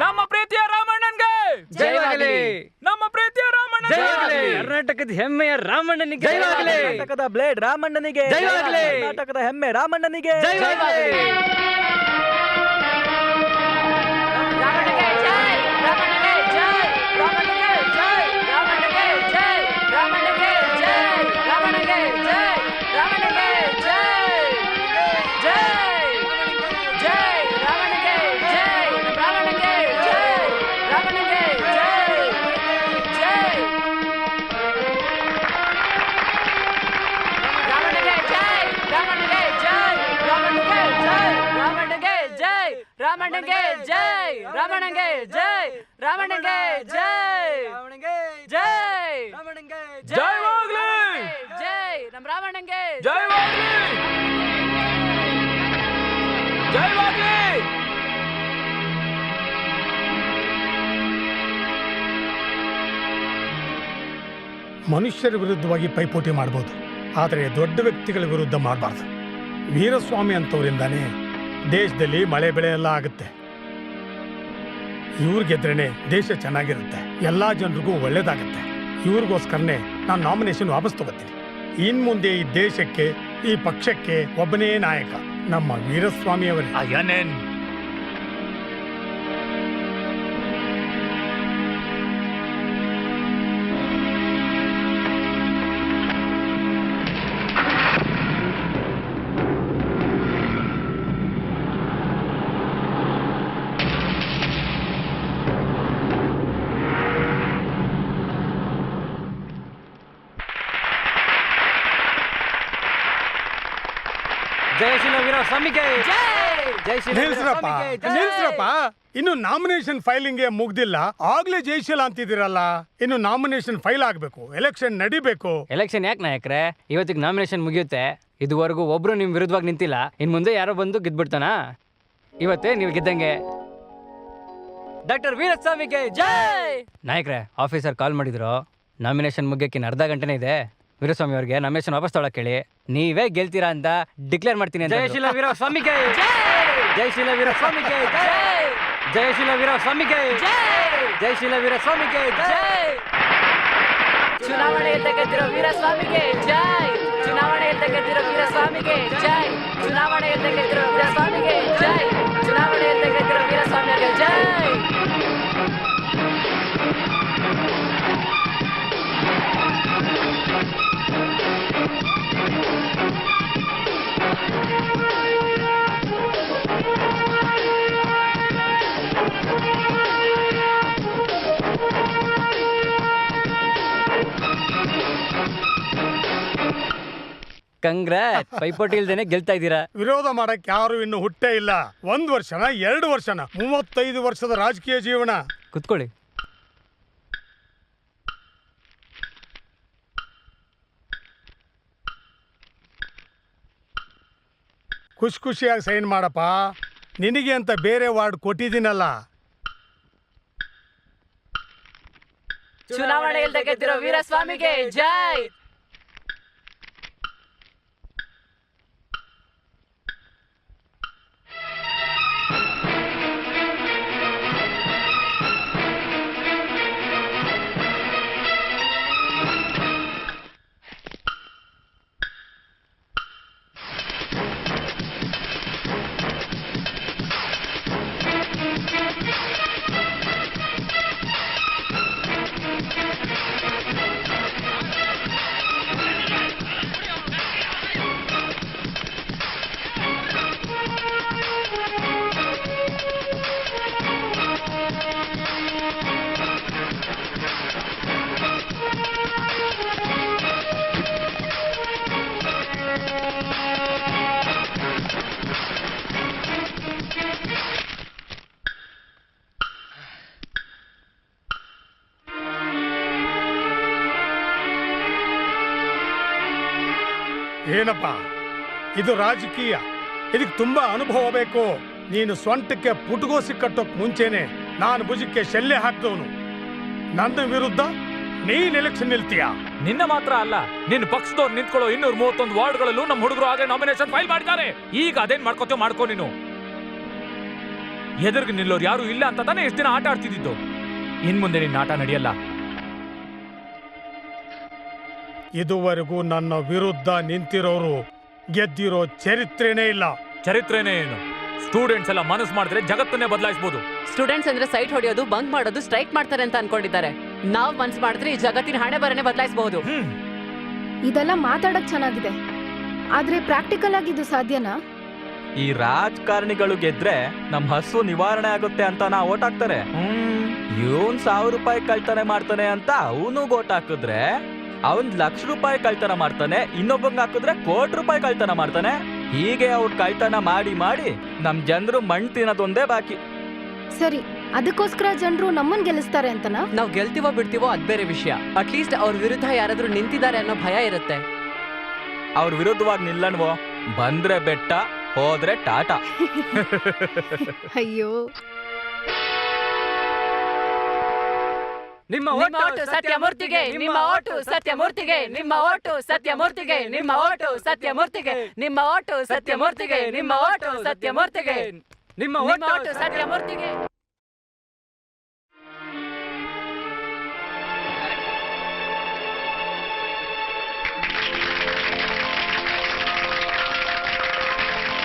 ನಮ್ಮ ಪ್ರೀತಿಯ ರಾಮಣ್ಣನ್ಗೆ ಜಯವಾಗಲಿ. ನಮ್ಮ ಪ್ರೀತಿಯ ರಾಮಣ್ಣನ್ಗೆ ಜಯವಾಗಲಿ. ಕರ್ನಾಟಕದ ಹೆಮ್ಮೆಯ ರಾಮಣ್ಣನಿಗೆ ಜಯವಾಗಲಿ. ಕರ್ನಾಟಕದ ಬ್ಲೇಡ್ ರಾಮಣ್ಣನಿಗೆ ಜಯವಾಗಲಿ. ಕರ್ನಾಟಕದ ಹೆಮ್ಮೆ ರಾಮಣ್ಣನಿಗೆ ಜಯವಾಗಲಿ. ರಾಮಣ್ಣಗೆ ಜೈ ರಾಮಣ್ಣಗೆ ಜೈ ರಾಮಣ್ಣಗೆ ಜೈ ರಾಮಣ್ಣಗೆ ಜೈ ರಾಮಣ್ಣಗೆ ಜೈ ರಾಮಣ್ಣಗೆ ಜೈ ರಾಮಣ್ಣಗೆ ಜೈ ಜೈ ಜೈ ರಾಮಣ್ಣಗೆ ಜೈ ರಾಮಣ್ಣಗೆ ಜೈ ರಾಮಣ್ಣಗೆ ಜೈ ಜೈ ರಾಮಣ್ಣಗೆ ಜೈ ರಾಮಣ್ಣಗೆ ಜೈ ರಾಮಣ್ಣಗೆ ಜೈ ರಾಮಣ್ಣಗೆ ಜೈ ರಾಮಣ್ಣಗೆ ಜೈ ರಾಮಣ್ಣಗೆ ಜೈ ರಾಮಣ್ಣಗೆ ಜೈ ಜೈ ಜಯವಾಗಲಿ. ಜೈ ನಮ್ಮ ರಾಮಣ್ಣಗೆ ಜಯವಾಗಲಿ. ಜಯವಾಗಲಿ. ಮನುಷ್ಯರ ವಿರುದ್ಧವಾಗಿ ಪೈಪೋಟಿ ಮಾಡ್ಬೋದು, ಆದರೆ ದೊಡ್ಡ ವ್ಯಕ್ತಿಗಳ ವಿರುದ್ಧ ಮಾಡಬಾರ್ದು. ವೀರಸ್ವಾಮಿ ಅಂತವರಿಂದಾನೇ ದೇಶದಲ್ಲಿ ಮಳೆ ಬೆಳೆ ಎಲ್ಲ ಆಗುತ್ತೆ. ಇವ್ರು ಗೆದ್ರೇನೆ ದೇಶ ಚೆನ್ನಾಗಿರುತ್ತೆ, ಎಲ್ಲಾ ಜನರಿಗೂ ಒಳ್ಳೇದಾಗತ್ತೆ. ಇವ್ರಿಗೋಸ್ಕರನೇ ನಾನು ನಾಮಿನೇಷನ್ ವಾಪಸ್ ತಗೋತೀನಿ. ಇನ್ ಮುಂದೆ ಈ ದೇಶಕ್ಕೆ, ಈ ಪಕ್ಷಕ್ಕೆ ಒಬ್ಬನೇ ನಾಯಕ, ನಮ್ಮ ವೀರಸ್ವಾಮಿ ಅವರೇ. ಅಯ್ಯನೇನ್ ಜಯಶೀಲ ವೀರಸ್ವಾಮಿಗೆ ಜಯಶೀಲ ನಿಲ್ಸ್ರಪ್ಪ, ನಿಲ್ಸ್ರಪ್ಪ. ಇನ್ನು ನಾಮಿನೇಷನ್ ಫೈಲಿಂಗ್ ಮುಗ್ದಿಲ್ಲ, ಆಗ್ಲೇ ಜಯಶೀಲ ಅಂತಿದ್ದೀರಲ್ಲ. ಇನ್ನು ನಾಮಿನೇಷನ್ ಫೈಲ್ ಆಗ್ಬೇಕು, ಎಲೆಕ್ಷನ್ ನಡಿಬೇಕು. ಎಲೆಕ್ಷನ್ ಯಾಕೆ ನಾಯಕ್ರೆ? ಇವತ್ತಿಗೆ ನಾಮಿನೇಷನ್ ಮುಗಿಯುತ್ತೆ. ಇದುವರೆಗೂ ಒಬ್ರು ನಿಮ್ ವಿರುದ್ಧವಾಗಿ ನಿಂತಿಲ್ಲ. ಇನ್ ಮುಂದೆ ಯಾರೋ ಬಂದು ಗೆದ್ಬಿಡ್ತಾನ. ಇವತ್ತೇ ನೀವು ಗೆದ್ದಂಗೆ. ಡಾಕ್ಟರ್ ವೀರಸ್ವಾಮಿಗೆ ಜೈ. ನಾಯಕ್ರೆ, ಆಫೀಸರ್ ಕಾಲ್ ಮಾಡಿದ್ರು. ನಾಮಿನೇಷನ್ ಮುಗಿಯಕ್ಕೆ ಇನ್ನು ಅರ್ಧ ಗಂಟೆನೇ ಇದೆ. ವೀರಸ್ವಾಮಿ ಅವ್ರಿಗೆ ನಾಮಿನೇಷನ್ ವಾಪಸ್ ತೊಗೊಳಕ್ ಹೇಳಿ. ನೀವೇ ಗೆಲ್ತೀರಾ ಅಂತ ಡಿಕ್ಲೇರ್ ಮಾಡ್ತೀನಿ. ಜಯಶೀಲ ವೀರಸ್ವಾಮಿಗೆ ಜಯಶೀಲ ವೀರಸ್ವಾಮಿಗೆ ಜಯಶೀಲ ವೀರಸ್ವಾಮಿಗೆ ಜಯಶೀಲ ವೀರಸ್ವಾಮಿಗೆ ಜೈ. ಚುನಾವಣೆಯಲ್ಲಿ ಗೆದ್ದಿರೋ ವೀರಸ್ವಾಮಿಗೆ ಜೈ. ಚುನಾವಣೆಯಲ್ಲಿ ಗೆದ್ದಿರೋ ವೀರಸ್ವಾಮಿಗೆ ಜೈ. ಚುನಾವಣೆಯಲ್ಲಿ ಗೆದ್ದಿರೋ ವೀರಸ್ವಾಮಿಗೆ ಜೈ. ಚುನಾವಣೆಯಲ್ಲಿ ಗೆದ್ದಿರೋ ವೀರಸ್ವಾಮಿಗೆ ಜೈ. ಕಂಗ್ರಾಟ್. ಪೈಪೋಟಿ ಇಲ್ದೇನೆ ಗೆಲ್ತಾ ಇದ್ದೀರಾ. ವಿರೋಧ ಮಾಡಕ್ ಯಾರು ಇನ್ನು ಹುಟ್ಟೇ ಇಲ್ಲ. 1 ವರ್ಷನ 2 ವರ್ಷನ 35 ವರ್ಷದ ರಾಜಕೀಯ ಜೀವನ. ಕುತ್ಕೊಳ್ಳಿ. ಖುಷಿಯಾಗಿ ಸೈನ್ ಮಾಡಪ್ಪ. ನಿನಗೆ ಅಂತ ಬೇರೆ ವಾರ್ಡ್ ಕೊಟ್ಟಿದ್ದೀನಲ್ಲ. ಚುನಾವಣೆಯಲ್ಲಿ ಗೆದ್ದಿರೋ ವೀರಸ್ವಾಮಿಗೆ ಜೈ. ಏನಪ್ಪ ಇದು ರಾಜಕೀಯ, ಇದಕ್ಕೆ ತುಂಬಾ ಅನುಭವ ಬೇಕು. ನೀನು ಸ್ವಂಟಕ್ಕೆ ಪುಟಗೋಸಿ ಕಟ್ಟೋಕ್ ಮುಂಚೆನೆ ನಾನು ಭುಜಕ್ಕೆ ಶಲ್ಯ ಹಾಕ್ದವನು. ನನ್ನ ವಿರುದ್ಧ ನೀನ್ ಎಲೆಕ್ಷನ್ ನಿಲ್ತೀಯಾ? ನಿನ್ನ ಮಾತ್ರ ಅಲ್ಲ, ನಿನ್ನ ಪಕ್ಷದವ್ರು ನಿಂತ್ಕೊಳ್ಳೋ 231 ವಾರ್ಡ್ಗಳಲ್ಲೂ ನಮ್ಮ ಹುಡುಗರು ಆಗಲೇ ನಾಮಿನೇಷನ್ ಫೈಲ್ ಮಾಡಿದ್ದಾರೆ. ಈಗ ಅದೇನ್ ಮಾಡ್ಕೋತೀವಿ ಮಾಡ್ಕೋ ನೀನು. ಎದುರಿಗೆ ನಿಲ್ಲೋರು ಯಾರು ಇಲ್ಲ ಅಂತ ತಾನೇ ಎಷ್ಟು ದಿನ ಆಟ ಆಡ್ತಿದ್ದು. ಇನ್ ಮುಂದೆ ನಿನ್ನ ಆಟ ನಡೆಯಲ್ಲ. ಇದುವರೆಗೂ ನನ್ನ ವಿರುದ್ಧ ನಿಂತಿರೋರು ಗೆದ್ದಿರೋ ಚರಿತ್ರೆನೇ ಇಲ್ಲ. ಚರಿತ್ರೆನೇ ಏನು? ಸ್ಟೂಡೆಂಟ್ಸ್ ಎಲ್ಲ ಮನಸ್ಸು ಮಾಡಿದ್ರೆ ಜಗತ್ತನ್ನೇ ಬದಲಾಯಿಸಬಹುದು. ಸ್ಟೂಡೆಂಟ್ಸ್ ಅಂದ್ರೆ ಸೈಟ್ ಹೊಡೆಯೋದು, ಬಂಕ್ ಮಾಡೋದು, ಸ್ಟ್ರೈಕ್ ಮಾಡ್ತಾರೆ ಅಂತ ಅನ್ಕೊಂಡಿದ್ದಾರೆ. ನಾವ್ ಮನ್ಸ್ ಮಾಡಿದ್ರೆ ಈ ಜಗತ್ತಿನ ಹಣೆ ಬರನೆ ಬದಲಾಯಿಸಬಹುದು. ಇದೆಲ್ಲ ಮಾತಾಡಕ್ ಚೆನ್ನಾಗಿದೆ, ಆದ್ರೆ ಪ್ರಾಕ್ಟಿಕಲ್ ಆಗಿ ಇದು ಸಾಧ್ಯನಾ? ಈ ರಾಜಕಾರಣಿಗಳು ಗೆದ್ರೆ ನಮ್ ಹಸು ನಿವಾರಣೆ ಆಗುತ್ತೆ ಅಂತ ನಾ ಓಟ್ ಹಾಕ್ತಾರೆ. ಇವನ್ 1000 ರೂಪಾಯಿ ಕಳ್ತನ ಮಾಡ್ತಾನೆ ಅಂತ ಅವನು ಓಟ್ ಹಾಕಿದ್ರೆ ಅವನ್ ₹1,00,000 ಕಳ್ತನ ಮಾಡ್ತಾನೆ, ಇನ್ನೊಬ್ಬಂಗ್ ಹಾಕಿದ್ರೆ ₹1,00,00,000 ಕಳ್ತನ ಮಾಡ್ತಾನೆ. ಹೀಗೆ ಅವ್ರು ಕಳ್ತನ ಮಾಡಿ ಮಾಡಿ ನಮ್ ಜನರು ಮಣ್ ತಿನ್ನೋದೊಂದೇ ಬಾಕಿ. ಸರಿ, ಅದಕ್ಕೋಸ್ಕರ ಜನರು ನಮ್ಮನ್ ಗೆಲ್ಲಿಸ್ತಾರೆ ಅಂತನಾ? ನಾವ್ ಗೆಲ್ತೀವೋ ಬಿಡ್ತೀವೋ ಅದ್ ಬೇರೆ ವಿಷಯ. ಅಟ್ಲೀಸ್ಟ್ ಅವ್ರ ವಿರುದ್ಧ ಯಾರಾದ್ರೂ ನಿಂತಿದ್ದಾರೆ ಅನ್ನೋ ಭಯ ಇರುತ್ತೆ. ಅವ್ರ ವಿರುದ್ಧವಾಗಿ ನಿಲ್ಲಣ್ವೋ, ಬಂದ್ರೆ ಬೆಟ್ಟ, ಹೋದ್ರೆ ಟಾಟಾ. ಅಯ್ಯೋ, ನಿಮ್ಮ ಓಟು ಸತ್ಯಮೂರ್ತಿಗೆ, ನಿಮ್ಮ ಓಟು ಸತ್ಯಮೂರ್ತಿಗೆ, ನಿಮ್ಮ ಓಟು ಸತ್ಯಮೂರ್ತಿಗೆ, ನಿಮ್ಮ ಓಟು ಸತ್ಯಮೂರ್ತಿಗೆ, ನಿಮ್ಮ ಓಟು ಸತ್ಯಮೂರ್ತಿಗೆ, ನಿಮ್ಮ ಓಟು ಸತ್ಯಮೂರ್ತಿಗೆ, ನಿಮ್ಮ ಓಟು ಸತ್ಯಮೂರ್ತಿಗೆ.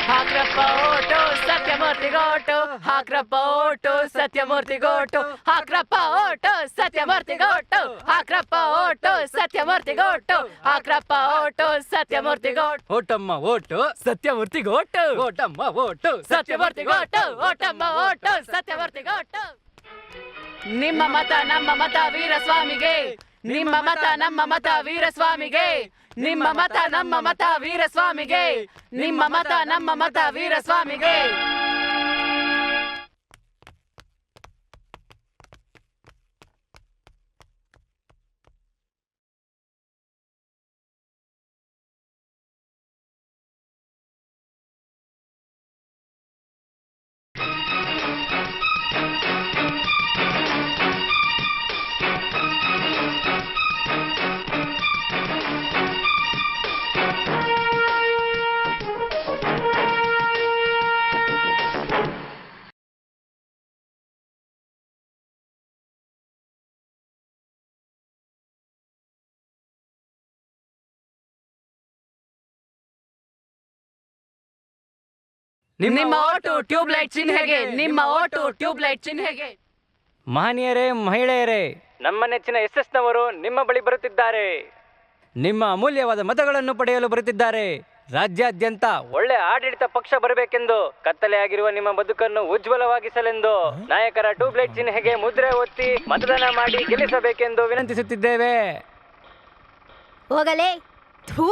ಹಾಕ್ರಪ್ಪ ಓಟು ಸತ್ಯಮೂರ್ತಿಗೋಟು, ಹಾಕ್ರಪ್ಪ ಓಟು ಸತ್ಯಮೂರ್ತಿಗೋಟು, ಹಾಕ್ರಪ್ಪ ಓಟು ಸತ್ಯಮೂರ್ತಿಗೋಟು, ಹಾಕ್ರಪ್ಪ ಓಟು ಸತ್ಯಮೂರ್ತಿಗೋಟು, ಹಾಕ್ರಪ್ಪ ಓಟು ಸತ್ಯಮೂರ್ತಿಗೋಟು. ಓಟಮ್ಮ ಓಟು ಸತ್ಯಮೂರ್ತಿಗೋಟು, ಓಟಮ್ಮ ಓಟು ಸತ್ಯಮೂರ್ತಿಗೋಟು, ಓಟಮ್ಮ ಓಟು ಸತ್ಯಮೂರ್ತಿಗೋಟು. ನಿಮ್ಮ ಮತ ನಮ್ಮ ಮತ ವೀರಸ್ವಾಮಿಗೆ, ನಿಮ್ಮ ಮತ ನಮ್ಮ ಮತ ವೀರಸ್ವಾಮಿಗೆ, ನಿಮ್ಮ ಮತ ನಮ್ಮ ಮತ ವೀರಸ್ವಾಮಿಗೆ, ನಿಮ್ಮ ಮತ ನಮ್ಮ ಮತ ವೀರಸ್ವಾಮಿಗೆ. ನಿಮ್ಮ ಓಟು ಟ್ಯೂಬ್ಲೈಟ್ ಚಿಹ್ನೆಗೆ, ನಿಮ್ಮ ಓಟು ಟ್ಯೂಬ್ಲೈಟ್ ಚಿಹ್ನೆಗೆ. ಮಹನೀಯರೇ, ಮಹಿಳೆಯರೇ, ನಮ್ಮ ನೆಚ್ಚಿನ ಯಶಸ್ನವರು ನಿಮ್ಮ ಬಳಿ ಬರುತ್ತಿದ್ದಾರೆ. ನಿಮ್ಮ ಅಮೂಲ್ಯವಾದ ಮತಗಳನ್ನು ಪಡೆಯಲು ಬರುತ್ತಿದ್ದಾರೆ. ರಾಜ್ಯಾದ್ಯಂತ ಒಳ್ಳೆ ಆಡಳಿತ ಪಕ್ಷ ಬರಬೇಕೆಂದು, ಕತ್ತಲೆಯಾಗಿರುವ ನಿಮ್ಮ ಬದುಕನ್ನು ಉಜ್ವಲವಾಗಿಸಲೆಂದು ನಾಯಕರ ಟ್ಯೂಬ್ಲೈಟ್ ಚಿಹ್ನೆಗೆ ಮುದ್ರೆ ಒತ್ತಿ ಮತದಾನ ಮಾಡಿ ಗೆಲ್ಲಿಸಬೇಕೆಂದು ವಿನಂತಿಸುತ್ತಿದ್ದೇವೆ. ಹೋಗಲೇ, ಥೂ.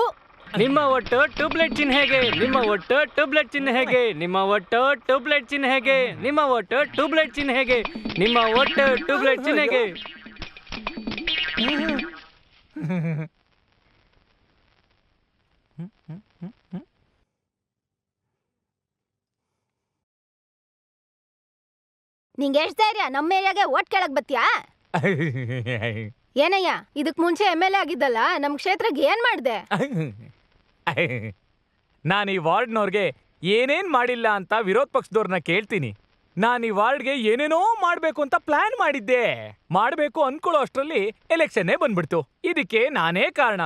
ನಿಮ್ಮ ಒಟ್ಟು ಟ್ಯೂಬ್ಲೈಟ್ ಚಿಹ್ನೆಗೆ, ನಿಮ್ಮ ಒಟ್ಟು ಟ್ಯೂಬ್ಲೈಟ್ ಚಿಹ್ನೆಗೆ, ನಿಮ್ಮ ಒಟ್ಟು ಟ್ಯೂಬ್ಲೈಟ್ ಚಿಹ್ನೆಗೆ, ನಿಮ್ಮ ಒಟ್ಟು ಟ್ಯೂಬ್ಲೈಟ್ ಚಿಹ್ನೆಗೆ, ನಿಮ್ಮ ಒಟ್ಟು ಟ್ಯೂಬ್ಲೈಟ್ ಚಿಹ್ನೆಗೆ. ನಿಂಗೆ ಎಷ್ಟ್ ಧೈರ್ಯ ನಮ್ಮ ಏರಿಯಾಗೆ ಓಟ್ ಕೇಳಕ್ ಬತ್ತೀಯಾ? ಏನಯ್ಯ, ಇದಕ್ ಮುಂಚೆ MLA ಆಗಿದ್ದಲ್ಲ, ನಮ್ ಕ್ಷೇತ್ರಕ್ಕೆ ಏನ್ ಮಾಡ್ದೆ? ನಾನು ಈ ವಾರ್ಡ್ನವ್ರಿಗೆ ಏನೇನ್ ಮಾಡಿಲ್ಲ ಅಂತ ವಿರೋಧ ಪಕ್ಷದವ್ರನ್ನ ಕೇಳ್ತೀನಿ. ನಾನು ಈ ವಾರ್ಡ್ಗೆ ಏನೇನೋ ಮಾಡ್ಬೇಕು ಅಂತ ಪ್ಲಾನ್ ಮಾಡಿದ್ದೆ. ಮಾಡ್ಬೇಕು ಅನ್ಕೊಳ್ಳೋ ಅಷ್ಟ್ರಲ್ಲಿ ಎಲೆಕ್ಷನ್ನೇ ಬಂದ್ಬಿಡ್ತು. ಇದಕ್ಕೆ ನಾನೇ ಕಾರಣ.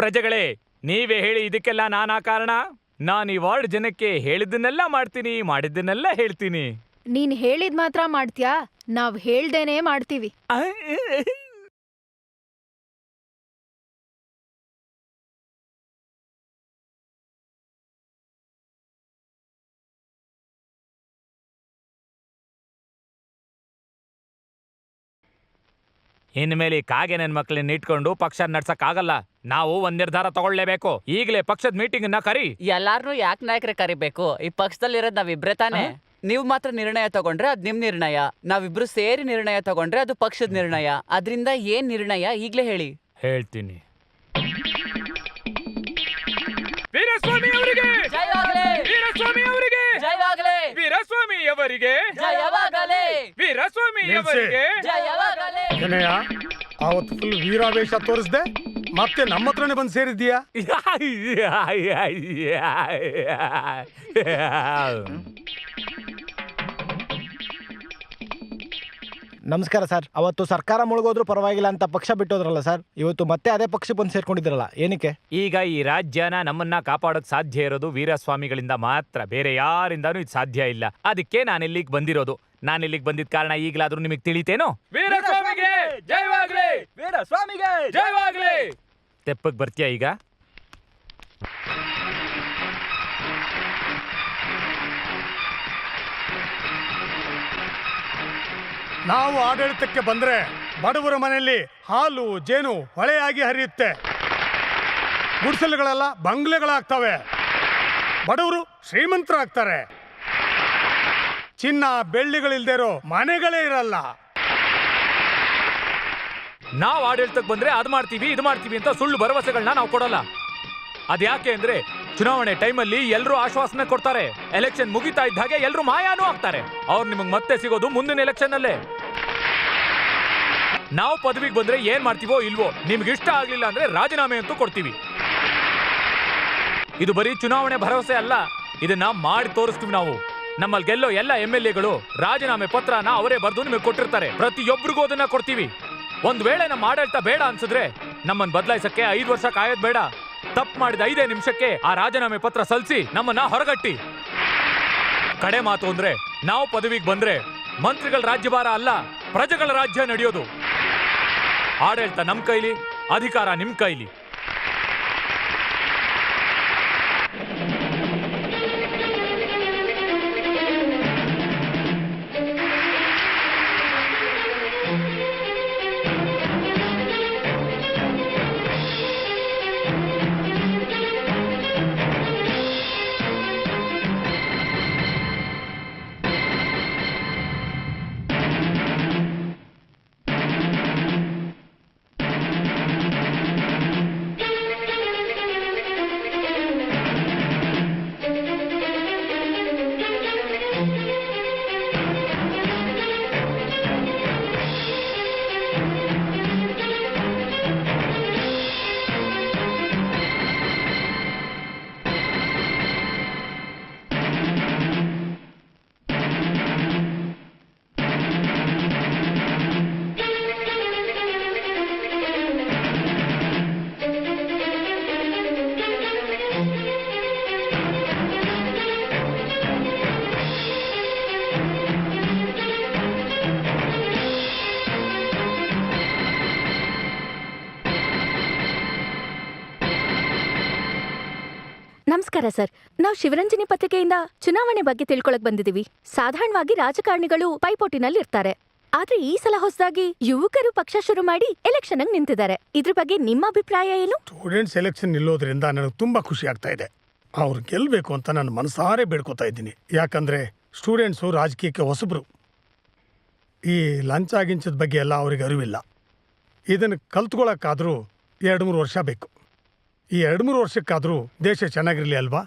ಪ್ರಜೆಗಳೇ, ನೀವೇ ಹೇಳಿ, ಇದಕ್ಕೆಲ್ಲ ನಾನಾ ಕಾರಣ? ನಾನು ಈ ವಾರ್ಡ್ ಜನಕ್ಕೆ ಹೇಳಿದ್ದನ್ನೆಲ್ಲ ಮಾಡ್ತೀನಿ, ಮಾಡಿದ್ದನ್ನೆಲ್ಲ ಹೇಳ್ತೀನಿ. ನೀನ್ ಹೇಳಿದ್ ಮಾತ್ರ ಮಾಡ್ತೀಯಾ? ನಾವ್ ಹೇಳ್ದೇನೆ ಮಾಡ್ತೀವಿ. ಇನ್ಮೇಲೆ ಕಾಗೆ ನನ್ ಮಕ್ಳನ್ನ ಇಟ್ಕೊಂಡು ಪಕ್ಷ ನಡ್ಸಕ್ಕಾಗಲ್ಲ. ನಾವು ಒಂದ್ ನಿರ್ಧಾರ ತಗೊಳ್ಳೇಬೇಕು. ಈಗಲೇ ಪಕ್ಷದ ಮೀಟಿಂಗ್ ನ ಕರಿ. ಎಲ್ಲಾರ್ನು ಯಾಕೆ ನಾಯಕರೇ ಕರಿಬೇಕು? ಈ ಪಕ್ಷದಲ್ಲಿರೋದ್ ನಾವಿಬ್ರೇ ತಾನೆ. ನೀವು ಮಾತ್ರ ನಿರ್ಣಯ ತಗೊಂಡ್ರೆ ಅದ್ ನಿಮ್ ನಿರ್ಣಯ, ನಾವಿಬ್ರು ಸೇರಿ ನಿರ್ಣಯ ತಗೊಂಡ್ರೆ ಅದು ಪಕ್ಷದ ನಿರ್ಣಯ. ಅದ್ರಿಂದ ಏನ್ ನಿರ್ಣಯ ಈಗ್ಲೇ ಹೇಳಿ. ಹೇಳ್ತೀನಿ. ವೀರಸ್ವಾಮಿ ಅವರಿಗೆ ಜಯವಾಗಲಿ! ವೀರಸ್ವಾಮಿ ಅವರಿಗೆ ಜಯವಾಗಲಿ! ವೀರಸ್ವಾಮಿ ಅವರಿಗೆ ಜಯವಾಗಲಿ! ವೀರಸ್ವಾಮಿ ಅವರಿಗೆ ಜಯವಾಗಲಿ! ಏನಯ್ಯ, ಅವತ್ತು ಫುಲ್ ವೀರಾವೇಶ ತೋರಿಸ್ದೆ, ಮತ್ತೆ ನಮ್ಮ ಹತ್ರನೇ ಬಂದು ಸೇರಿದ್ದೀಯಾ? ನಮಸ್ಕಾರ ಸರ್. ಅವತ್ತು ಸರ್ಕಾರ ಮುಳುಗೋದ್ರೂ ಪರವಾಗಿಲ್ಲ ಅಂತ ಪಕ್ಷ ಬಿಟ್ಟೋದ್ರಲ್ಲ ಸರ್, ಇವತ್ತು ಮತ್ತೆ ಅದೇ ಪಕ್ಷ ಬಂದು ಸೇರ್ಕೊಂಡಿದ್ರಲ್ಲ, ಏನಕ್ಕೆ? ಈಗ ಈ ರಾಜ್ಯನ ನಮ್ಮನ್ನ ಕಾಪಾಡೋಕ್ ಸಾಧ್ಯ ಇರೋದು ವೀರಸ್ವಾಮಿಗಳಿಂದ ಮಾತ್ರ, ಬೇರೆ ಯಾರಿಂದಾನು ಇದು ಸಾಧ್ಯ ಇಲ್ಲ. ಅದಕ್ಕೆ ನಾನು ಇಲ್ಲಿಗೆ ಬಂದಿರೋದು. ನಾನು ಇಲ್ಲಿಗೆ ಬಂದಿದ್ದ ಕಾರಣ ಈಗಲಾದ್ರೂ ನಿಮಗೆ ತಿಳಿತೇನೋ? ವೀರಸ್ವಾಮಿಗೆ ಜಯವಾಗ್ಲಿ! ವೀರಸ್ವಾಮಿಗೆ ಜಯವಾಗ್ಲಿ! ತೆಪ್ಪಗ್ ಬರ್ತೀಯಾ ಈಗ? ನಾವು ಆಡಳಿತಕ್ಕೆ ಬಂದ್ರೆ ಬಡವರ ಮನೆಯಲ್ಲಿ ಹಾಲು ಜೇನು ಹೊಳೆಯಾಗಿ ಹರಿಯುತ್ತೆ, ಗುಡಿಸಲುಗಳೆಲ್ಲ ಬಂಗ್ಲೆಗಳಾಗ್ತವೆ, ಬಡವರು ಶ್ರೀಮಂತರಾಗ್ತಾರೆ, ಚಿನ್ನ ಬೆಳ್ಳಿಗಳಿಲ್ದೇ ಇರೋ ಮನೆಗಳೇ ಇರಲ್ಲ. ನಾವು ಆಡಳಿತಕ್ಕೆ ಬಂದ್ರೆ ಅದು ಮಾಡ್ತೀವಿ ಇದು ಮಾಡ್ತೀವಿ ಅಂತ ಸುಳ್ಳು ಭರವಸೆಗಳನ್ನ ನಾವು ಕೊಡಲ್ಲ. ಅದ್ಯಾಕೆ ಅಂದ್ರೆ ಚುನಾವಣೆ ಟೈಮಲ್ಲಿ ಎಲ್ಲರೂ ಆಶ್ವಾಸನೆ ಕೊಡ್ತಾರೆ, ಎಲೆಕ್ಷನ್ ಮುಗಿತಾ ಇದ್ದ ಹಾಗೆ ಎಲ್ಲರೂ ಮಾಯಾನೂ ಆಗ್ತಾರೆ. ಅವ್ರು ನಿಮಗೆ ಮತ್ತೆ ಸಿಗೋದು ಮುಂದಿನ ಎಲೆಕ್ಷನ್ ಅಲ್ಲೇ. ನಾವು ಪದವಿಗೆ ಬಂದ್ರೆ ಏನ್ ಮಾಡ್ತೀವೋ ಇಲ್ವೋ, ನಿಮ್ಗೆ ಇಷ್ಟ ಆಗ್ಲಿಲ್ಲ ಅಂದ್ರೆ ರಾಜೀನಾಮೆ ಅಂತೂ ಕೊಡ್ತೀವಿ. ಇದು ಬರೀ ಚುನಾವಣೆ ಭರವಸೆ ಅಲ್ಲ, ಇದನ್ನ ಮಾಡಿ ತೋರಿಸ್ತೀವಿ ನಾವು. ನಮ್ಮಲ್ಲಿ ಗೆಲ್ಲೋ ಎಲ್ಲ MLAಗಳು ರಾಜೀನಾಮೆ ಪತ್ರನ ಅವರೇ ಬರೆದು ನಿಮಗೆ ಕೊಟ್ಟಿರ್ತಾರೆ. ಪ್ರತಿಯೊಬ್ಬರಿಗೂ ಅದನ್ನ ಕೊಡ್ತೀವಿ. ಒಂದ್ ವೇಳೆ ನಮ್ಮ ಆಡಳಿತ ಬೇಡ ಅನ್ಸಿದ್ರೆ ನಮ್ಮನ್ನ ಬದಲಾಯಿಸಕ್ಕೆ 5 ವರ್ಷ ಕಾಯೋದ್ ಬೇಡ. ತಪ್ಪು ಮಾಡಿದ 5 ನಿಮಿಷಕ್ಕೆ ಆ ರಾಜೀನಾಮೆ ಪತ್ರ ಸಲ್ಲಿಸಿ ನಮ್ಮನ್ನ ಹೊರಗಟ್ಟಿ. ಕಡೆ ಮಾತು ಅಂದ್ರೆ ನಾವು ಪದವಿಗೆ ಬಂದ್ರೆ ಮಂತ್ರಿಗಳ ರಾಜ್ಯಭಾರ ಅಲ್ಲ, ಪ್ರಜೆಗಳ ರಾಜ್ಯ ನಡೆಯೋದು. ಆಡಳಿತ ನಮ್ ಕೈಲಿ, ಅಧಿಕಾರ ನಿಮ್ ಕೈಲಿ. ನಮಸ್ಕಾರ ಸರ್. ನಾವು ಶಿವರಂಜನಿ ಪತ್ರಿಕೆಯಿಂದ ಚುನಾವಣೆ ಬಗ್ಗೆ ತಿಳ್ಕೊಳಕ್ ಬಂದಿದೀವಿ. ಸಾಧಾರಣವಾಗಿ ರಾಜಕಾರಣಿಗಳು ಪೈಪೋಟಿನಲ್ಲಿ ಇರ್ತಾರೆ, ಆದ್ರೆ ಈ ಸಲ ಹೊಸದಾಗಿ ಯುವಕರು ಪಕ್ಷ ಶುರು ಮಾಡಿ ಎಲೆಕ್ಷನ್ ನಿಂತಿದ್ದಾರೆ. ಇದ್ರ ಬಗ್ಗೆ ನಿಮ್ಮ ಅಭಿಪ್ರಾಯ ಏನು? ಸ್ಟೂಡೆಂಟ್ಸ್ ಎಲೆಕ್ಷನ್ ನಿಲ್ಲೋದ್ರಿಂದ ನನಗೆ ತುಂಬಾ ಖುಷಿ ಆಗ್ತಾ ಇದೆ. ಅವ್ರು ಗೆಲ್ಬೇಕು ಅಂತ ನಾನು ಮನಸಾರೆ ಬೇಡ್ಕೋತಾ ಇದ್ದೀನಿ. ಯಾಕಂದ್ರೆ ಸ್ಟೂಡೆಂಟ್ಸು ರಾಜಕೀಯಕ್ಕೆ ಹೊಸಬ್ರು. ಈ ಲಂಚ ಗಿಂಚದ ಬಗ್ಗೆ ಎಲ್ಲ ಅವ್ರಿಗೆ ಅರಿವಿಲ್ಲ. ಇದನ್ನು ಕಲ್ತ್ಕೊಳ್ಳೋಕ್ಕಾದ್ರೂ 2-3 ವರ್ಷ ಬೇಕು. ಈ 2-3 ವರ್ಷಕ್ಕಾದ್ರೂ ದೇಶ ಚೆನ್ನಾಗಿರ್ಲಿ ಅಲ್ವಾ?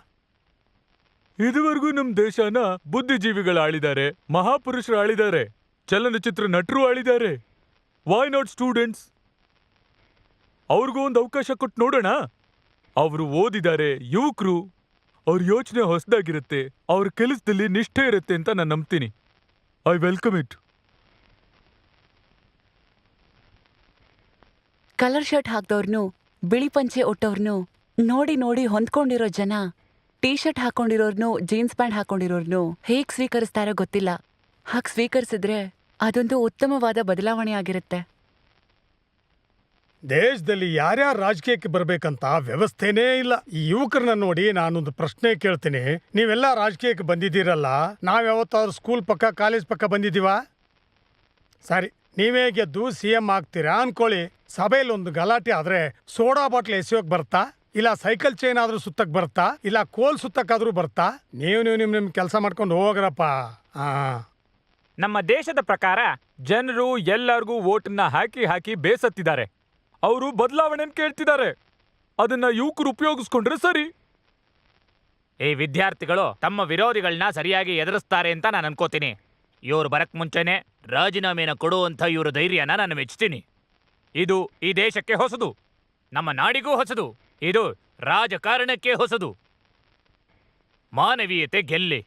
ಇದುವರೆಗೂ ನಮ್ ದೇಶನ ಬುದ್ಧಿಜೀವಿಗಳು ಆಳಿದ್ದಾರೆ, ಮಹಾಪುರುಷರು ಆಳಿದ್ದಾರೆ, ಚಲನಚಿತ್ರ ನಟರು ಆಳಿದ್ದಾರೆ. Why not students? ಅವ್ರಿಗೂ ಒಂದು ಅವಕಾಶ ಕೊಟ್ಟು ನೋಡೋಣ. ಅವರು ಓದಿದ್ದಾರೆ, ಯುವಕರು, ಅವ್ರ ಯೋಚನೆ ಹೊಸದಾಗಿರುತ್ತೆ, ಅವ್ರ ಕೆಲಸದಲ್ಲಿ ನಿಷ್ಠೆ ಇರುತ್ತೆ ಅಂತ ನಾನು ನಂಬ್ತೀನಿ. I welcome it. Colour shirt ಹಾಕ್ದವ್ರನ್ನು, ಬಿಳಿ ಪಂಚೆ ಒಟ್ಟವ್ರನ್ನು ನೋಡಿ ನೋಡಿ ಹೊಂದ್ಕೊಂಡಿರೋ ಜನ ಟೀ ಶರ್ಟ್ ಹಾಕೊಂಡಿರೋರ್ನು, ಜೀನ್ಸ್ ಪ್ಯಾಂಟ್ ಹಾಕೊಂಡಿರೋರ್ನು ಹೇಗ್ ಸ್ವೀಕರಿಸ್ತಾರೋ ಗೊತ್ತಿಲ್ಲ. ಹಾಗೆ ಸ್ವೀಕರಿಸಿದ್ರೆ ಅದೊಂದು ಉತ್ತಮವಾದ ಬದಲಾವಣೆ ಆಗಿರುತ್ತೆ. ದೇಶದಲ್ಲಿ ಯಾರ್ಯಾರು ರಾಜಕೀಯಕ್ಕೆ ಬರ್ಬೇಕಂತ ವ್ಯವಸ್ಥೆನೇ ಇಲ್ಲ. ಈ ಯುವಕರನ್ನ ನೋಡಿ ನಾನೊಂದು ಪ್ರಶ್ನೆ ಕೇಳ್ತೀನಿ. ನೀವೆಲ್ಲ ರಾಜಕೀಯಕ್ಕೆ ಬಂದಿದ್ದೀರಲ್ಲ, ನಾವ್ಯಾವತ್ತಾದ್ರೂ ಸ್ಕೂಲ್ ಪಕ್ಕ ಕಾಲೇಜ್ ಪಕ್ಕ ಬಂದಿದ್ದೀವಾ? ಸರಿ, ನೀವೇ ಗೆದ್ದು CM ಆಗ್ತೀರಾ ಅನ್ಕೊಳ್ಳಿ. ಸಭೆಯಲ್ಲಿ ಒಂದು ಗಲಾಟೆ ಆದ್ರೆ ಸೋಡಾ ಬಾಟ್ಲ್ ಎಸೆಯೋಕ್ ಬರ್ತಾ, ಇಲ್ಲ ಸೈಕಲ್ ಚೈನ್ ಆದ್ರೂ ಸುತ್ತಕ್ ಬರ್ತಾ, ಇಲ್ಲ ಕೋಲ್ ಸುತ್ತಕ್ಕಾದ್ರೂ ಬರ್ತಾ? ನೀವು ನಿಮ್ ಕೆಲಸ ಮಾಡ್ಕೊಂಡು ಹೋಗ್ರಪ್ಪ. ನಮ್ಮ ದೇಶದ ಪ್ರಕಾರ ಜನರು ಎಲ್ಲರಿಗೂ ವೋಟನ್ನ ಹಾಕಿ ಹಾಕಿ ಬೇಸತ್ತಿದ್ದಾರೆ. ಅವರು ಬದಲಾವಣೆಯನ್ನು ಕೇಳ್ತಿದ್ದಾರೆ. ಅದನ್ನ ಯುವಕರು ಉಪಯೋಗಿಸ್ಕೊಂಡ್ರೆ ಸರಿ. ಈ ವಿದ್ಯಾರ್ಥಿಗಳು ತಮ್ಮ ವಿರೋಧಿಗಳನ್ನ ಸರಿಯಾಗಿ ಎದುರಿಸ್ತಾರೆ ಅಂತ ನಾನು ಅನ್ಕೋತೀನಿ. ಇವ್ರು ಬರಕ್ ಮುಂಚೆನೆ ರಾಜೀನಾಮೆನ ಕೊಡುವಂಥ ಇವ್ರ ಧೈರ್ಯನ ನಾನು ಮೆಚ್ತೀನಿ. ಇದು ಈ ದೇಶಕ್ಕೆ ಹೊಸದು, ನಮ್ಮ ನಾಡಿಗೂ ಹೊಸದು, ಇದು ರಾಜಕಾರಣಕ್ಕೆ ಹೊಸದು. ಮಾನವೀಯತೆ ಗೆಲ್ಲಿ.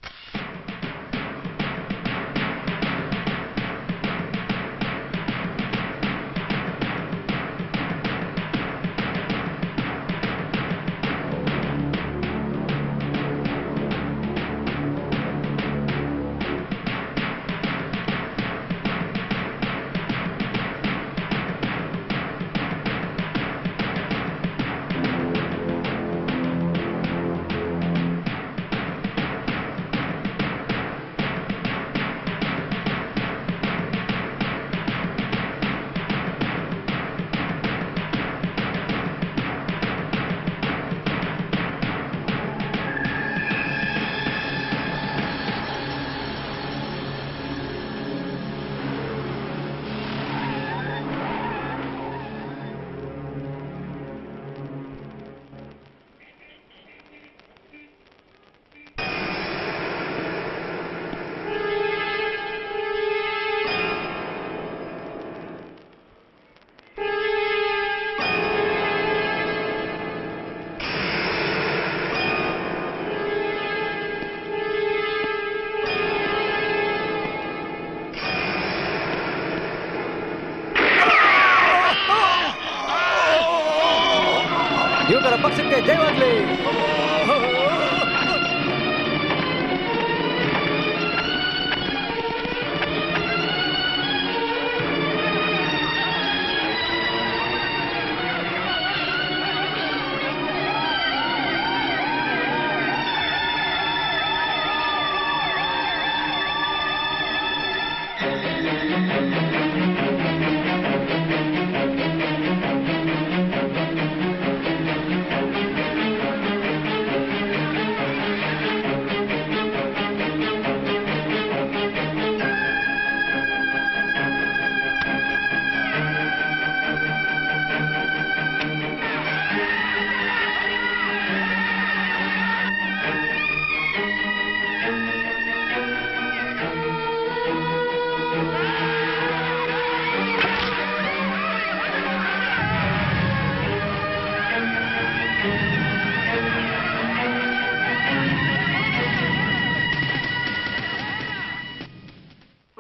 ಜಯವಾಗ್ಲಿ.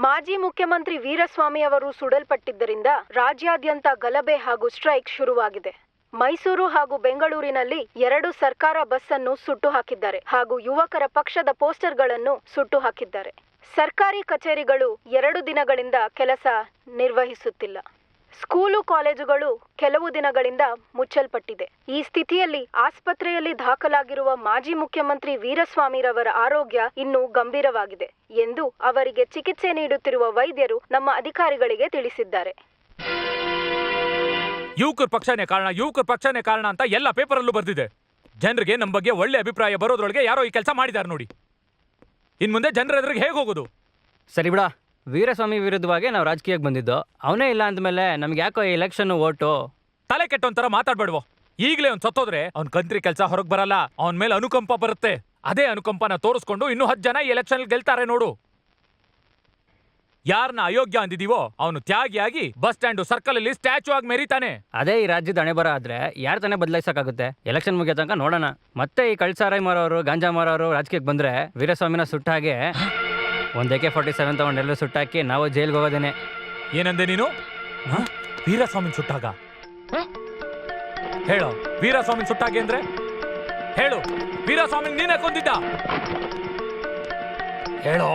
ಮಾಜಿ ಮುಖ್ಯಮಂತ್ರಿ ವೀರಸ್ವಾಮಿ ಅವರು ಸುಡಲ್ಪಟ್ಟಿದ್ದರಿಂದ ರಾಜ್ಯಾದ್ಯಂತ ಗಲಭೆ ಹಾಗೂ ಸ್ಟ್ರೈಕ್ ಶುರುವಾಗಿದೆ. ಮೈಸೂರು ಹಾಗೂ ಬೆಂಗಳೂರಿನಲ್ಲಿ 2 ಸರ್ಕಾರ ಬಸ್ ಅನ್ನು ಸುಟ್ಟು ಹಾಕಿದ್ದಾರೆ ಹಾಗೂ ಯುವಕರ ಪಕ್ಷದ ಪೋಸ್ಟರ್ಗಳನ್ನು ಸುಟ್ಟು ಹಾಕಿದ್ದಾರೆ. ಸರ್ಕಾರಿ ಕಚೇರಿಗಳು 2 ದಿನಗಳಿಂದ ಕೆಲಸ ನಿರ್ವಹಿಸುತ್ತಿಲ್ಲ. ಸ್ಕೂಲು ಕಾಲೇಜುಗಳು ಕೆಲವು ದಿನಗಳಿಂದ ಮುಚ್ಚಲ್ಪಟ್ಟಿದೆ. ಈ ಸ್ಥಿತಿಯಲ್ಲಿ ಆಸ್ಪತ್ರೆಯಲ್ಲಿ ದಾಖಲಾಗಿರುವ ಮಾಜಿ ಮುಖ್ಯಮಂತ್ರಿ ವೀರಸ್ವಾಮಿರವರ ಆರೋಗ್ಯ ಇನ್ನೂ ಗಂಭೀರವಾಗಿದೆ ಎಂದು ಅವರಿಗೆ ಚಿಕಿತ್ಸೆ ನೀಡುತ್ತಿರುವ ವೈದ್ಯರು ನಮ್ಮ ಅಧಿಕಾರಿಗಳಿಗೆ ತಿಳಿಸಿದ್ದಾರೆ. ಯುವಕರ ಪಕ್ಷನೇ ಕಾರಣ ಅಂತ ಎಲ್ಲ ಪೇಪರಲ್ಲೂ ಬರ್ದಿದೆ. ಜನರಿಗೆ ನಮ್ಮ ಬಗ್ಗೆ ಒಳ್ಳೆ ಅಭಿಪ್ರಾಯ ಬರೋದ್ರೊಳಗೆ ಯಾರೋ ಈ ಕೆಲಸ ಮಾಡಿದ್ದಾರೆ ನೋಡಿ. ಇನ್ ಮುಂದೆ ಜನರ ಎದುರಿಗೆ ಹೇಗೆ ಹೋಗೋದು? ಸರಿ ಬಿಡ, ವೀರಸ್ವಾಮಿ ವಿರುದ್ಧವಾಗಿ ನಾವು ರಾಜಕೀಯಕ್ಕೆ ಬಂದಿದ್ದು. ಅವನೇ ಇಲ್ಲ ಅಂದಮೇಲೆ ನಮ್ಗೆ ಯಾಕೋ ಈ ಎಲೆಕ್ಷನ್ ಓಟು? ತಲೆ ಕೆಟ್ಟೊಂಥರ ಮಾತಾಡ್ಬೇಡ್ವೋ. ಈಗಲೇ ಅವ್ನು ಸತ್ತೋದ್ರೆ ಅವ್ನ ಕಂತ್ರಿ ಕೆಲಸ ಹೊರಗೆ ಬರಲ್ಲ. ಅವನ ಮೇಲೆ ಅನುಕಂಪ ಬರುತ್ತೆ. ಅದೇ ಅನುಕಂಪನ ತೋರಿಸ್ಕೊಂಡು ಇನ್ನೂ 10 ಜನ ಈ ಎಲೆಕ್ಷನ್ ಗೆಲ್ತಾರೆ ನೋಡು. ಯಾರನ್ನ ಅಯೋಗ್ಯ ಅಂದಿದೀವೋ ಅವನು ತ್ಯಾಗಿಯಾಗಿ ಬಸ್ ಸ್ಟ್ಯಾಂಡು ಸರ್ಕಲ್ ಅಲ್ಲಿ ಸ್ಟ್ಯಾಚು ಆಗಿ ಮೆರಿತಾನೆ. ಅದೇ ಈ ರಾಜ್ಯದ ಹಣೆ ಬರ ಆದ್ರೆ ಯಾರು ತಾನೇ ಬದಲಾಯಿಸಕ್ಕಾಗುತ್ತೆ? ಎಲೆಕ್ಷನ್ ಮುಗಿಯೋ ತನಕ ನೋಡೋಣ. ಮತ್ತೆ ಈ ಕಳ್ಸಾರಾಯ್ ಮಾರೋರು, ಗಾಂಜಾ ಮಾರೋರು ರಾಜಕೀಯಕ್ಕೆ ಬಂದ್ರೆ ವೀರಸ್ವಾಮಿನ ಸುಟ್ಟ ಹಾಗೆ ಒಂದು AK-47 ತಗೊಂಡೆಲ್ಲರೂ ಸುಟ್ಟಾಕಿ ನಾವು ಜೈಲ್ಗೆ ಹೋಗೋದೇನೆ. ಏನಂದೆ ನೀನು? ವೀರಸ್ವಾಮಿನ ಸುಟ್ಟಾಗ ಹೇಳೋ. ವೀರಸ್ವಾಮಿನ ಸುಟ್ಟಾಗೆ ಅಂದ್ರೆ ಹೇಳು. ವೀರಸ್ವಾಮಿನ ನೀನೇ ಕೊಂದಿದ್ದ ಹೇಳೋ.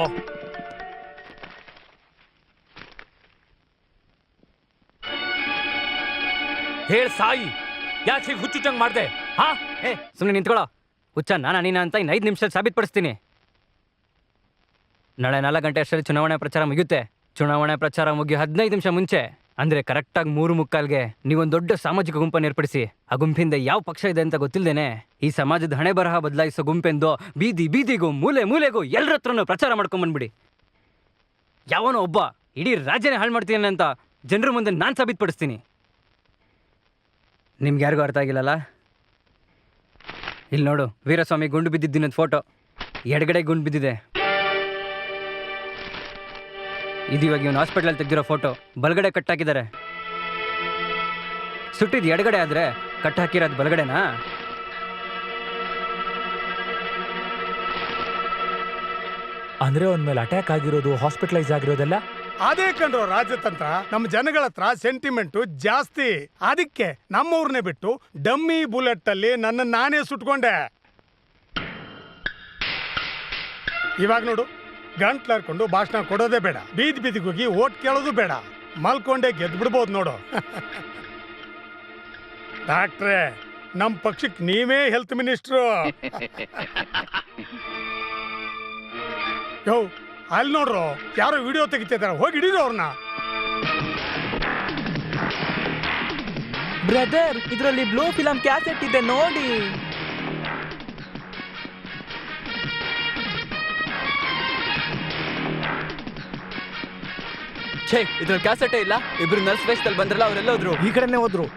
ಹೇಳ್ ಸಾಯಿ. ಯಾಕೆ ಹೀಗೆ ಹುಚ್ಚುಚ್ಚಂಗ್ ಮಾಡ್ದೆ? ಹಾ, ಸುಮ್ಮನೆ ನಿಂತ್ಕೊಳ್ಳೋ. ಹುಚ್ಚ ನಾನಾ ನೀನಾ ಅಂತ ಇನ್ನು 5 ನಿಮಿಷದಲ್ಲಿ ಸಾಬೀತುಪಡಿಸ್ತೀನಿ. ನಾಳೆ 4 ಗಂಟೆ ಅಷ್ಟರಲ್ಲಿ ಚುನಾವಣೆ ಪ್ರಚಾರ ಮುಗಿಯುತ್ತೆ. ಚುನಾವಣೆ ಪ್ರಚಾರ ಮುಗಿಯೋ 15 ನಿಮಿಷ ಮುಂಚೆ ಅಂದ್ರೆ ಕರೆಕ್ಟಾಗಿ 3:45ಗೆ ನೀವೊಂದು ದೊಡ್ಡ ಸಾಮಾಜಿಕ ಗುಂಪನ್ನು ಏರ್ಪಡಿಸಿ ಆ ಗುಂಪಿಂದ ಯಾವ ಪಕ್ಷ ಇದೆ ಅಂತ ಗೊತ್ತಿಲ್ಲದೇನೆ ಈ ಸಮಾಜದ ಹಣೆ ಬರಹ ಬದಲಾಯಿಸೋ ಗುಂಪೆಂದು ಬೀದಿ ಬೀದಿಗೂ ಮೂಲೆ ಮೂಲೆಗೂ ಎಲ್ಲರ ಹತ್ರನೂ ಪ್ರಚಾರ ಮಾಡ್ಕೊಂಬಂದ್ಬಿಡಿ. ಯಾವನೋ ಒಬ್ಬ ಇಡೀ ರಾಜ್ಯನೇ ಹಾಳು ಮಾಡ್ತೀನಿ ಅಂತ ಜನರ ಮುಂದೆ ನಾನು ಸಾಬೀತುಪಡಿಸ್ತೀನಿ. ನಿಮ್ಗೆ ಯಾರಿಗೂ ಅರ್ಥ ಆಗಿಲ್ಲಲ್ಲ? ಇಲ್ಲಿ ನೋಡು, ವೀರಸ್ವಾಮಿ ಗುಂಡು ಬಿದ್ದಿದ್ದಿನದ ಫೋಟೋ. ಎಡಗಡೆ ಗುಂಡು ಬಿದ್ದಿದೆ. ಇದು ಇವಾಗ ಇವನು ಹಾಸ್ಪಿಟಲ್ ತೆಗೆದಿರೋ ಫೋಟೋ. ಬಲಗಡೆ ಕಟ್ಟಾಕಿದ್ದಾರೆ. ಸುಟ್ಟಿದ್ದು ಎಡಗಡೆ ಆದ್ರೆ ಕಟ್ಟಾಕಿರೋದು ಬಲಗಡೆನಾ? ಅಂದ್ರೆ ಅವನ ಮೇಲೆ ಅಟ್ಯಾಕ್ ಆಗಿರೋದು, ಹಾಸ್ಪಿಟಲೈಸ್ ಆಗಿರೋದೆಲ್ಲ ಅದೇ ಕಂಡ್ರು ರಾಜತಂತ್ರ. ನಮ್ಮ ಜನಗಳ ಹತ್ರ ಸೆಂಟಿಮೆಂಟು ಜಾಸ್ತಿ. ಅದಕ್ಕೆ ನಮ್ಮವ್ರನ್ನೇ ಬಿಟ್ಟು ಡಮ್ಮಿ ಬುಲೆಟ್ ಅಲ್ಲಿ ನನ್ನ ನಾನೇ ಸುಟ್ಕೊಂಡೆ. ಇವಾಗ ನೋಡು, ಗಂಟ್ಲರ್ಕೊಂಡು ಭಾಷಣ ಕೊಡೋದೇ ಬೇಡ, ಬೀದಿ ಬೀದಿಗೆ ಹೋಗಿ ಓಟ್ ಕೇಳೋದು ಬೇಡ, ಮಲ್ಕೊಂಡೆ ಗೆದ್ದು ಬಿಡ್ಬೋದು ನೋಡು. ಡಾಕ್ಟ್ರೇ, ನಮ್ಮ ಪಕ್ಷಕ್ಕೆ ನೀವೇ ಹೆಲ್ತ್ ಮಿನಿಸ್ಟ್ರು. ಯೋ, ಅಲ್ಲಿ ನೋಡ್ರು, ಯಾರೋ ವಿಡಿಯೋ ತೆಗಿತಿದಾರ, ಹೋಗಿ ಹಿಡೀರು ಅವ್ರನ್ನ. ಬ್ರದರ್, ಇದರಲ್ಲಿ ಬ್ಲೂ ಫಿಲಂ ಕ್ಯಾಸೆಟ್ ಇದೆ ನೋಡಿ. ಛೇ, ಇದ್ರಲ್ಲಿ ಕ್ಯಾಸೆಟೇ ಇಲ್ಲ. ಇಬ್ರು ನರ್ಸ್ ವೇಷದಲ್ಲಿ ಬಂದ್ರಲ್ಲ, ಅವರೆಲ್ಲ ಹೋದ್ರು. ಈ ಕಡೆನೇ ಹೋದ್ರು.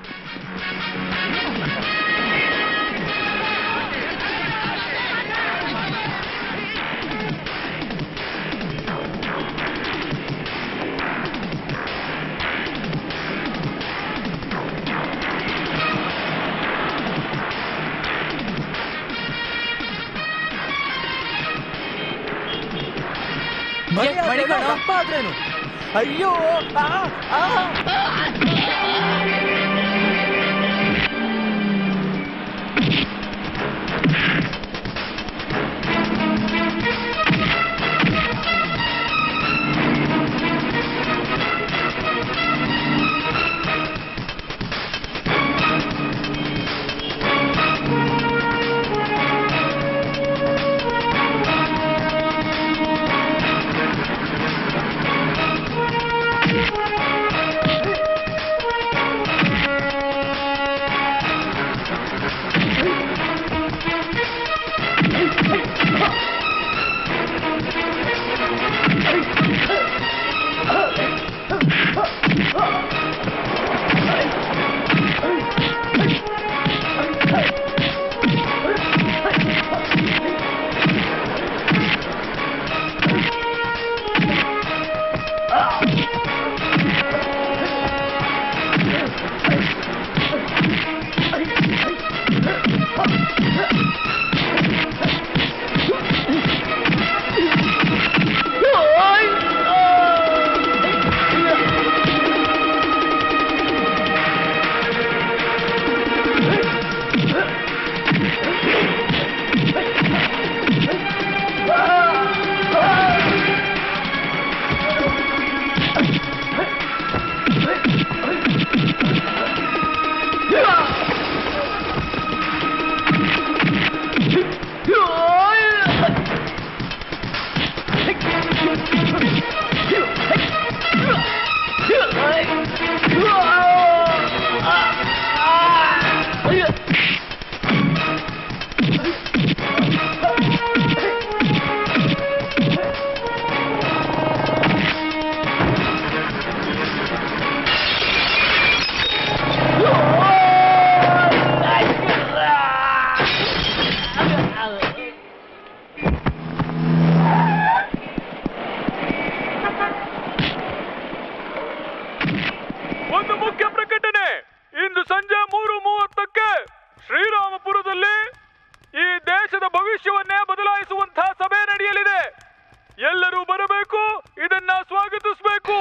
ಅಪ್ಪ ಆದ್ರೇನು? ಅಯ್ಯೋ, ಒಂದು ಮುಖ್ಯ ಪ್ರಕಟಣೆ. ಇಂದು ಸಂಜೆ 3:30ಕ್ಕೆ ಶ್ರೀರಾಮಪುರದಲ್ಲಿ ಈ ದೇಶದ ಭವಿಷ್ಯವನ್ನೇ ಬದಲಾಯಿಸುವಂತಹ ಸಭೆ ನಡೆಯಲಿದೆ. ಎಲ್ಲರೂ ಬರಬೇಕು, ಇದನ್ನ ಸ್ವಾಗತಿಸಬೇಕು.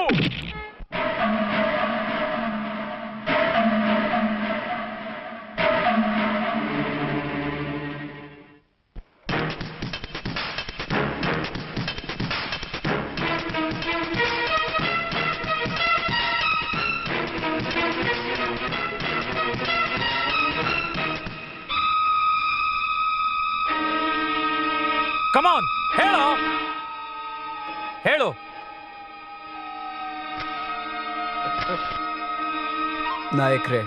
ಕಮಾನ್, ಹೇಳು. ನಾಯಕ್ರೆ,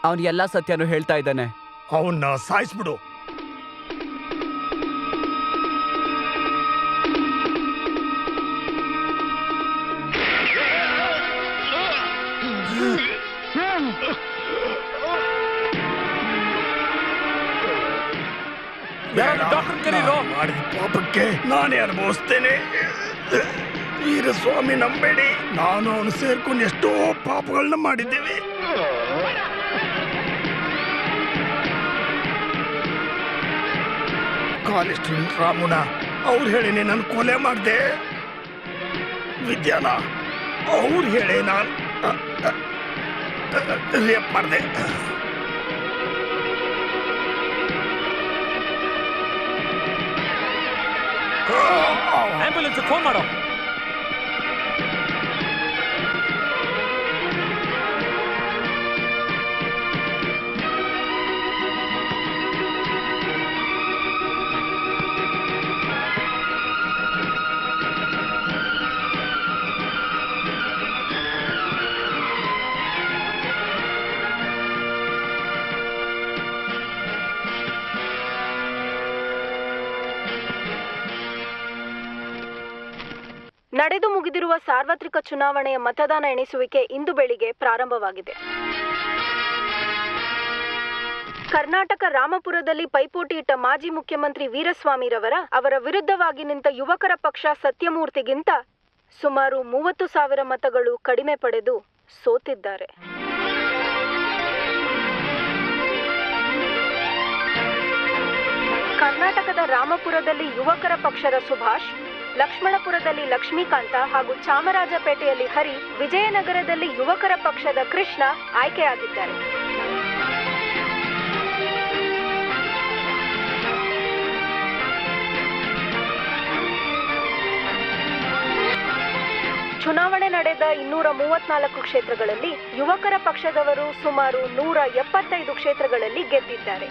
ಅವನು ಎಲ್ಲ ಸತ್ಯನೂ ಹೇಳ್ತಾ ಇದ್ದಾನೆ. ಅವನ್ನ ಸಾಯಿಸ್ಬಿಡು. ಮಾಡಿದ ಪಾಪಕ್ಕೆ ನಾನೇ ಅನುಭವಿಸ್ತೇನೆ. ವೀರಸ್ವಾಮಿ ನಂಬೇಡಿ, ನಾನು ಅವನು ಸೇರ್ಕೊಂಡು ಎಷ್ಟೋ ಪಾಪಗಳನ್ನ ಮಾಡಿದ್ದೇವೆ. ಕಾಲೇಜ್ ಸ್ಟೂಡೆಂಟ್ ರಾಮುಣ ಅವ್ರು ಹೇಳೇನೆ ನಾನು ಕೊಲೆ ಮಾಡಿದೆ. ವಿದ್ಯಾನ ಅವ್ರು ಹೇಳೇ ನಾನು ರೇಪ್ ಮಾಡಿದೆ. ಆಂಬ್ಯುಲೆನ್ಸ್ ಫೋನ್ ಮಾಡೋ. ನಡೆದು ಮುಗಿದಿರುವ ಸಾರ್ವತ್ರಿಕ ಚುನಾವಣೆಯ ಮತದಾನ ಎಣಿಸುವಿಕೆ ಇಂದು ಬೆಳಿಗ್ಗೆ ಪ್ರಾರಂಭವಾಗಿದೆ. ಕರ್ನಾಟಕ ರಾಮಪುರದಲ್ಲಿ ಪೈಪೋಟಿ ಇಟ್ಟ ಮಾಜಿ ಮುಖ್ಯಮಂತ್ರಿ ವೀರಸ್ವಾಮಿರವರ ಅವರ ವಿರುದ್ಧವಾಗಿ ನಿಂತ ಯುವಕರ ಪಕ್ಷ ಸತ್ಯಮೂರ್ತಿಗಿಂತ ಸುಮಾರು 30,000 ಮತಗಳು ಕಡಿಮೆ ಪಡೆದು ಸೋತಿದ್ದಾರೆ. ಕರ್ನಾಟಕದ ರಾಮಪುರದಲ್ಲಿ ಯುವಕರ ಪಕ್ಷದ ಸುಭಾಷ್, ಲಕ್ಷ್ಮಣಪುರದಲ್ಲಿ ಲಕ್ಷ್ಮೀಕಾಂತ ಹಾಗೂ ಚಾಮರಾಜಪೇಟೆಯಲ್ಲಿ ಹರಿ, ವಿಜಯನಗರದಲ್ಲಿ ಯುವಕರ ಪಕ್ಷದ ಕೃಷ್ಣ ಆಯ್ಕೆಯಾಗಿದ್ದಾರೆ. ಚುನಾವಣೆ ನಡೆದ 234 ಕ್ಷೇತ್ರಗಳಲ್ಲಿ ಯುವಕರ ಪಕ್ಷದವರು ಸುಮಾರು 175 ಕ್ಷೇತ್ರಗಳಲ್ಲಿ ಗೆದ್ದಿದ್ದಾರೆ.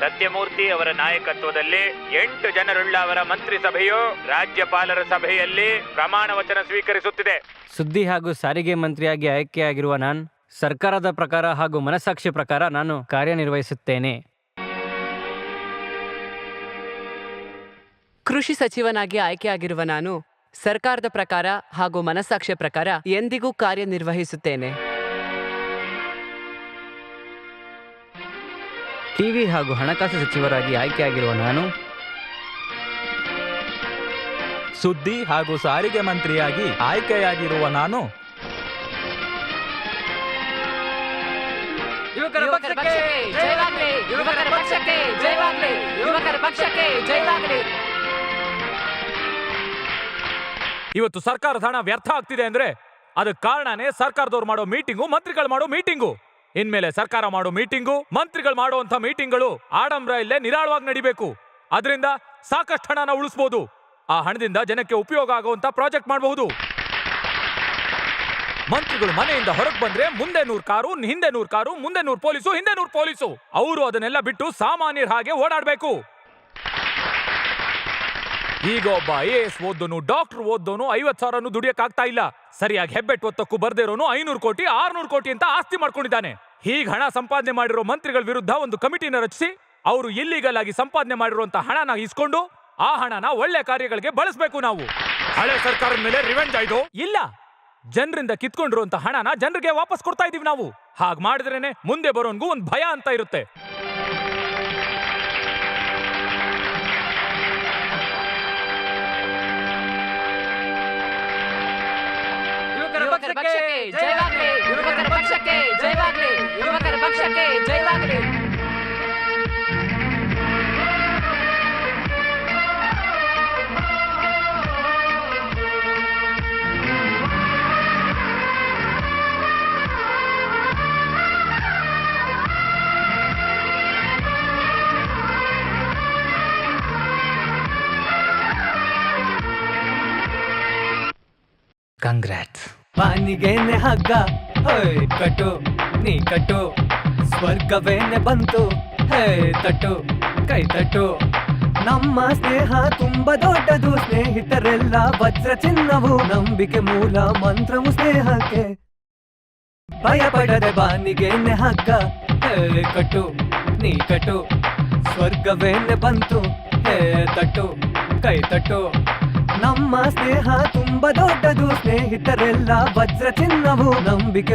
ಸತ್ಯಮೂರ್ತಿ ಅವರ ನಾಯಕತ್ವದಲ್ಲಿ 8 ಜನರುಳ್ಳ ಅವರ ಮಂತ್ರಿಸಭೆಯು ರಾಜ್ಯಪಾಲರ ಸಭೆಯಲ್ಲಿ ಪ್ರಮಾಣ ವಚನ ಸ್ವೀಕರಿಸುತ್ತಿದೆ. ಸುದ್ದಿ ಹಾಗೂ ಸಾರಿಗೆ ಮಂತ್ರಿಯಾಗಿ ಆಯ್ಕೆಯಾಗಿರುವ ನಾನು ಸರ್ಕಾರದ ಪ್ರಕಾರ ಹಾಗೂ ಮನಸ್ಸಾಕ್ಷಿ ಪ್ರಕಾರ ನಾನು ಕಾರ್ಯನಿರ್ವಹಿಸುತ್ತೇನೆ. ಕೃಷಿ ಸಚಿವನಾಗಿ ಆಯ್ಕೆಯಾಗಿರುವ ನಾನು ಸರ್ಕಾರದ ಪ್ರಕಾರ ಹಾಗೂ ಮನಸ್ಸಾಕ್ಷಿಯ ಪ್ರಕಾರ ಎಂದಿಗೂ ಕಾರ್ಯನಿರ್ವಹಿಸುತ್ತೇನೆ. ಟಿವಿ ಹಾಗೂ ಹಣಕಾಸು ಸಚಿವರಾಗಿ ಆಯ್ಕೆಯಾಗಿರುವ ನಾನು ಸುದ್ದಿ ಹಾಗೂ ಸಾರಿಗೆ ಮಂತ್ರಿಯಾಗಿ ಆಯ್ಕೆಯಾಗಿರುವ ನಾನು ಯುವಕರ ಪಕ್ಷಕ್ಕೆ ಜಯವಾಗಲಿ, ಯುವಕರ ಪಕ್ಷಕ್ಕೆ ಜಯವಾಗಲಿ, ಯುವಕರ ಪಕ್ಷಕ್ಕೆ ಜಯವಾಗಲಿ. ಇವತ್ತು ಸರ್ಕಾರದ ಹಣ ವ್ಯರ್ಥ ಆಗ್ತಿದೆ ಅಂದ್ರೆ ಅದಕ್ಕೆ ಕಾರಣನೇ ಸರ್ಕಾರದವ್ರು ಮಾಡೋ ಮೀಟಿಂಗು, ಮಂತ್ರಿಗಳು ಮಾಡೋ ಮೀಟಿಂಗು. ಇನ್ಮೇಲೆ ಸರ್ಕಾರ ಮಾಡೋ ಮೀಟಿಂಗು, ಮಂತ್ರಿಗಳು ಮಾಡುವಂತ ಮೀಟಿಂಗ್ಗಳು ಆಡಂಬರ ಇಲ್ಲೇ ನಿರಾಳವಾಗಿ ನಡಿಬೇಕು. ಅದರಿಂದ ಸಾಕಷ್ಟು ಹಣನ ಉಳಿಸಬಹುದು. ಆ ಹಣದಿಂದ ಜನಕ್ಕೆ ಉಪಯೋಗ ಆಗುವಂತ ಪ್ರಾಜೆಕ್ಟ್ ಮಾಡಬಹುದು. ಮಂತ್ರಿಗಳು ಮನೆಯಿಂದ ಹೊರಗೆ ಬಂದ್ರೆ ಮುಂದೆ 100 ಕಾರು, ಹಿಂದೆ 100 ಕಾರು, ಮುಂದೆ 100 ಪೊಲೀಸು, ಹಿಂದೆ 100 ಪೊಲೀಸು. ಅವರು ಅದನ್ನೆಲ್ಲ ಬಿಟ್ಟು ಸಾಮಾನ್ಯರ ಹಾಗೆ ಓಡಾಡ್ಬೇಕು. ಈಗ ಒಬ್ಬ IAS ಓದ್ದೋನು ಡಾಕ್ಟರ್ ಓದ್ದೋನು 50,000 ದುಡಿಯಕ್ಕಾಗ್ತಾ ಇಲ್ಲ. ಸರಿಯಾಗಿ ಹೆಬ್ಬೆಟ್ ಒತ್ತಕ್ಕೂ ಬರ್ದಿರೋನು 500 ಕೋಟಿ 600 ಕೋಟಿ ಅಂತ ಆಸ್ತಿ ಮಾಡ್ಕೊಂಡಿದ್ದಾನೆ. ಹೀಗ ಹಣ ಸಂಪಾದನೆ ಮಾಡಿರೋ ಮಂತ್ರಿಗಳ ವಿರುದ್ಧ ಒಂದು ಕಮಿಟಿನ ರಚಿಸಿ ಅವರು ಇಲ್ಲಿಗಲ್ ಆಗಿ ಸಂಪಾದನೆ ಮಾಡಿರುವಂತ ಹಣನ ಇಸ್ಕೊಂಡು ಆ ಹಣನ ಒಳ್ಳೆ ಕಾರ್ಯಗಳಿಗೆ ಬಳಸಬೇಕು ನಾವು. ಹಳೆ ಸರ್ಕಾರದ ಮೇಲೆ ರಿವೆಂಜ್ ಆಯ್ತು ಇಲ್ಲ, ಜನರಿಂದ ಕಿತ್ಕೊಂಡಿರುವಂತ ಹಣನ ಜನರಿಗೆ ವಾಪಸ್ ಕೊಡ್ತಾ ಇದೀವಿ ನಾವು. ಹಾಗ್ ಮಾಡಿದ್ರೇನೆ ಮುಂದೆ ಬರೋನ್ಗೂ ಒಂದು ಭಯ ಅಂತ ಇರುತ್ತೆ. ಯುವಕರ ಪಕ್ಷಕ್ಕೆ ಜಯವಾಗಲಿ, ಯುವಕರ ಪಕ್ಷಕ್ಕೆ ಜಯವಾಗಲಿ, ಯುವಕರ ಪಕ್ಷಕ್ಕೆ ಜಯವಾಗಲಿ. ಕಂಗ್ರಾಟ್ಸ್. ಬಾನಿಗೇನೆ ಹಗ್ಗ ಹೊಯ್ ಕಟ್ಟು ನೀ ಕಟ್ಟು, ಸ್ವರ್ಗವೇನೆ ಬಂತು ಹೇ ತಟ್ಟು ಕೈ ತಟ್ಟು. ನಮ್ಮ ಸ್ನೇಹ ತುಂಬಾ ದೊಡ್ಡದು, ಸ್ನೇಹಿತರೆಲ್ಲ ವಜ್ರ ಚಿನ್ನವು, ನಂಬಿಕೆ ಮೂಲ ಮಂತ್ರವು ಸ್ನೇಹಕ್ಕೆ. ಭಯ ಪಡದೆ ಬಾನಿಗೇನೆ ಹಗ್ಗ ಹೇ ಕಟ್ಟು ನೀ ಕಟ್ಟು, ಸ್ವರ್ಗವೇನೆ ಬಂತು ಹೇ ತಟ್ಟು ಕೈ ತಟ್ಟು. ನಮ್ಮ ಸ್ನೇಹ ತುಂಬಾ ದೊಡ್ಡದು, ಸ್ನೇಹಿತರೆಲ್ಲ ವಜ್ರ ಚಿನ್ನವು, ನಂಬಿಕೆ